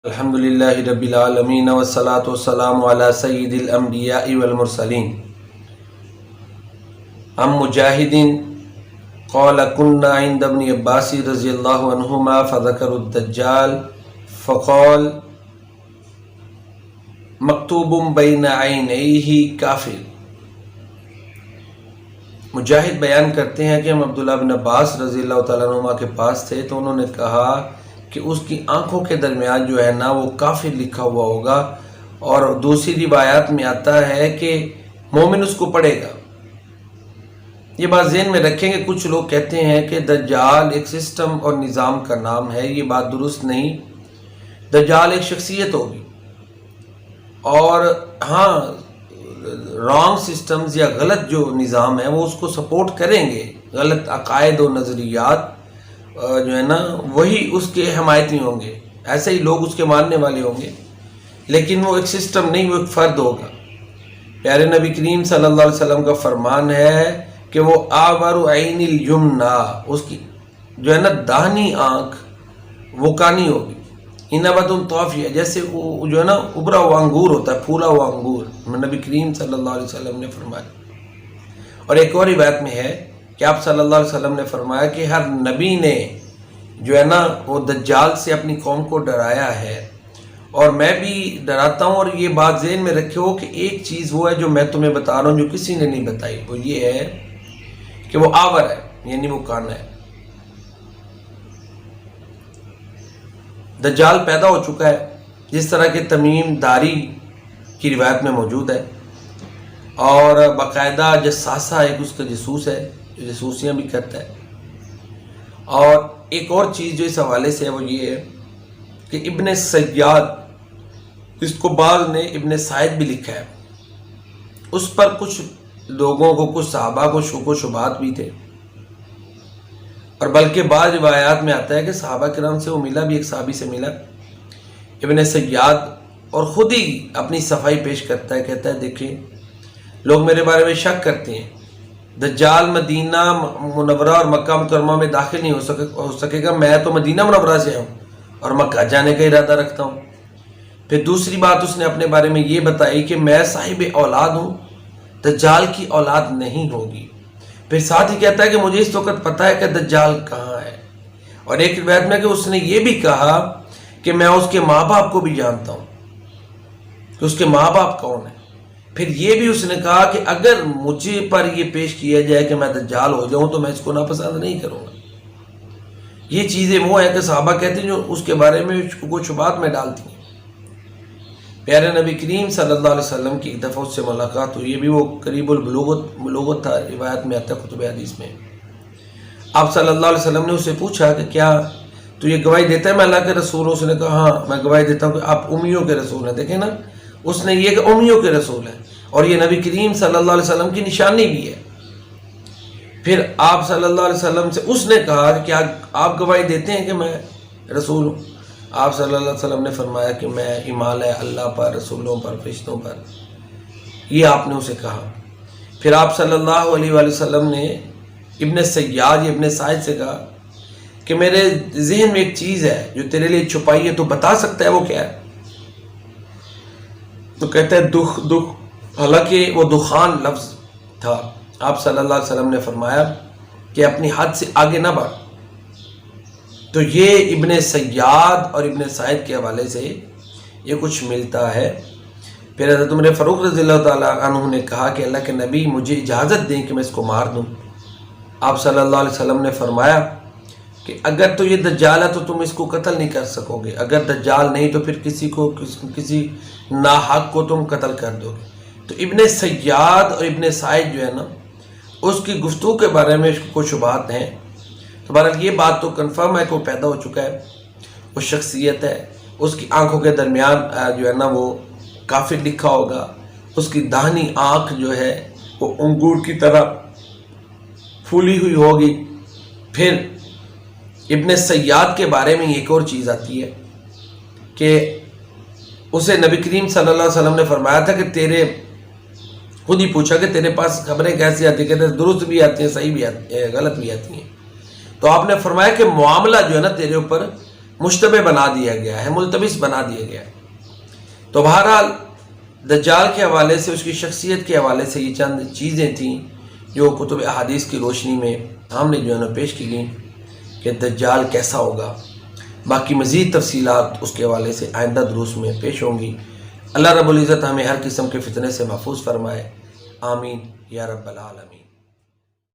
الحمدللہ رب العالمین والصلاة والسلام علی سید الانبیاء والمرسلین ام مجاہد قال كنا عند ابن عباس رضی اللہ عنہما فذکر الدجال فقال مکتوب بین عینیہ کافر۔ مجاہد بیان کرتے ہیں کہ ہم عبداللہ بن عباس رضی اللہ تعالیٰ عنہما کے پاس تھے تو انہوں نے کہا کہ اس کی آنکھوں کے درمیان جو ہے نا وہ کافر لکھا ہوا ہوگا، اور دوسری روایات میں آتا ہے کہ مومن اس کو پڑھے گا۔ یہ بات ذہن میں رکھیں کہ کچھ لوگ کہتے ہیں کہ دجال ایک سسٹم اور نظام کا نام ہے، یہ بات درست نہیں۔ دجال ایک شخصیت ہوگی، اور ہاں رانگ سسٹمز یا غلط جو نظام ہے وہ اس کو سپورٹ کریں گے، غلط عقائد و نظریات جو ہے نا وہی اس کے حمایتی ہوں گے، ایسے ہی لوگ اس کے ماننے والے ہوں گے، لیکن وہ ایک سسٹم نہیں، وہ ایک فرد ہوگا۔ پیارے نبی کریم صلی اللہ علیہ وسلم کا فرمان ہے کہ وہ آور عین الیمنا، اس کی جو ہے نا داہنی آنکھ وہ کانی ہوگی، انبت طافیہ، جیسے وہ جو ہے نا ابھرا ہوا انگور ہوتا ہے، پھولا ہوا انگور، نبی کریم صلی اللہ علیہ وسلم نے فرمایا۔ اور ایک اور روایت میں ہے کہ آپ صلی اللہ علیہ وسلم نے فرمایا کہ ہر نبی نے جو ہے نا وہ دجال سے اپنی قوم کو ڈرایا ہے، اور میں بھی ڈراتا ہوں۔ اور یہ بات ذہن میں رکھو کہ ایک چیز وہ ہے جو میں تمہیں بتا رہا ہوں جو کسی نے نہیں بتائی، وہ یہ ہے کہ وہ آور ہے، یعنی وہ کانا ہے۔ دجال پیدا ہو چکا ہے، جس طرح کہ تمیم داری کی روایت میں موجود ہے، اور باقاعدہ جساسہ ایک اس کا جاسوس ہے جو جاسوسیاں بھی کرتا ہے۔ اور ایک اور چیز جو اس حوالے سے ہے وہ یہ ہے کہ ابن سیاد، اس کو بعض نے ابن سعید بھی لکھا ہے، اس پر کچھ لوگوں کو، کچھ صحابہ کو شک و شبہات بھی تھے، اور بلکہ بعض روایات میں آتا ہے کہ صحابہ کرام سے وہ ملا بھی، ایک صحابی سے ملا ابن سیاد، اور خود ہی اپنی صفائی پیش کرتا ہے، کہتا ہے دیکھیں لوگ میرے بارے میں شک کرتے ہیں، دجال مدینہ منورہ اور مکہ مکرمہ میں داخل نہیں ہو سکے گا، میں تو مدینہ منورہ سے ہوں اور مکہ جانے کا ارادہ رکھتا ہوں۔ پھر دوسری بات اس نے اپنے بارے میں یہ بتائی کہ میں صاحب اولاد ہوں، دجال کی اولاد نہیں ہوگی۔ پھر ساتھ ہی کہتا ہے کہ مجھے اس وقت پتہ ہے کہ دجال کہاں ہے، اور ایک روایت میں کہ اس نے یہ بھی کہا کہ میں اس کے ماں باپ کو بھی جانتا ہوں کہ اس کے ماں باپ کون ہیں۔ پھر یہ بھی اس نے کہا کہ اگر مجھے پر یہ پیش کیا جائے کہ میں دجال ہو جاؤں تو میں اس کو ناپسند نہیں کروں گا۔ یہ چیزیں وہ ہیں کہ صحابہ کہتے ہیں جو اس کے بارے میں کچھ بات میں ڈالتی ہیں۔ پیارے نبی کریم صلی اللہ علیہ وسلم کی ایک دفعہ اس سے ملاقات ہوئی، یہ بھی وہ قریب البلوغت تھا، روایت میں آتا ہے کتب حدیث میں۔ آپ صلی اللہ علیہ وسلم نے اسے پوچھا کہ کیا تو یہ گواہی دیتا ہے میں اللہ کے رسول ہوں؟ اس نے کہا ہاں میں گواہی دیتا ہوں کہ آپ امیوں کے رسول ہیں۔ دیکھیں نا، اس نے یہ کہ امیوں کے رسول ہیں، اور یہ نبی کریم صلی اللہ علیہ وسلم کی نشانی بھی ہے۔ پھر آپ صلی اللہ علیہ وسلم سے اس نے کہا کہ کیا آپ گواہی دیتے ہیں کہ میں رسول ہوں؟ آپ صلی اللہ علیہ وسلم نے فرمایا کہ میں ایمان ہے اللہ پر، رسولوں پر، فرشتوں پر، یہ آپ نے اسے کہا۔ پھر آپ صلی اللہ علیہ وآلہ وسلم نے ابن سیاد یا ابن سعید سے کہا کہ میرے ذہن میں ایک چیز ہے جو تیرے لیے چھپائی ہے، تو بتا سکتا ہے وہ کیا ہے؟ تو کہتا ہے دکھ، حالانکہ وہ دخان لفظ تھا۔ آپ صلی اللہ علیہ وسلم نے فرمایا کہ اپنی حد سے آگے نہ بڑھ۔ تو یہ ابن سیاد اور ابن سعید کے حوالے سے یہ کچھ ملتا ہے۔ پھر حضرت عمر فاروق رضی اللہ تعالیٰ عنہ نے کہا کہ اللہ کے نبی مجھے اجازت دیں کہ میں اس کو مار دوں۔ آپ صلی اللہ علیہ وسلم نے فرمایا کہ اگر تو یہ دجال ہے تو تم اس کو قتل نہیں کر سکو گے، اگر دجال نہیں تو پھر کسی ناحق کو تم قتل کر دو گے۔ تو ابن سیاد اور ابن سعید جو ہے نا اس کی گفتگو کے بارے میں کچھ شبہات ہیں۔ تو بہرحال یہ بات تو کنفرم ہے کہ وہ پیدا ہو چکا ہے، وہ شخصیت ہے، اس کی آنکھوں کے درمیان جو ہے نا وہ کافر لکھا ہوگا، اس کی داہنی آنکھ جو ہے وہ انگور کی طرح پھولی ہوئی ہوگی۔ پھر ابن سیاد کے بارے میں ایک اور چیز آتی ہے کہ اسے نبی کریم صلی اللہ علیہ وسلم نے فرمایا تھا کہ خود ہی پوچھا کہ تیرے پاس خبریں کیسی آتی ہیں؟ کہتے ہیں درست بھی آتی ہیں، صحیح بھی آتی ہیں، غلط بھی آتی ہیں۔ تو آپ نے فرمایا کہ معاملہ جو ہے نا تیرے اوپر مشتبہ بنا دیا گیا ہے، ملتبس بنا دیا گیا ہے۔ تو بہرحال دجال کے حوالے سے، اس کی شخصیت کے حوالے سے یہ چند چیزیں تھیں جو کتب احادیث کی روشنی میں ہم نے جو ہے نا پیش کی گئیں کہ دجال کیسا ہوگا۔ باقی مزید تفصیلات اس کے حوالے سے آئندہ دروس میں پیش ہوں گی۔ اللہ رب العزت ہمیں ہر قسم کے فتنے سے محفوظ فرمائے، آمین یا رب العالمین۔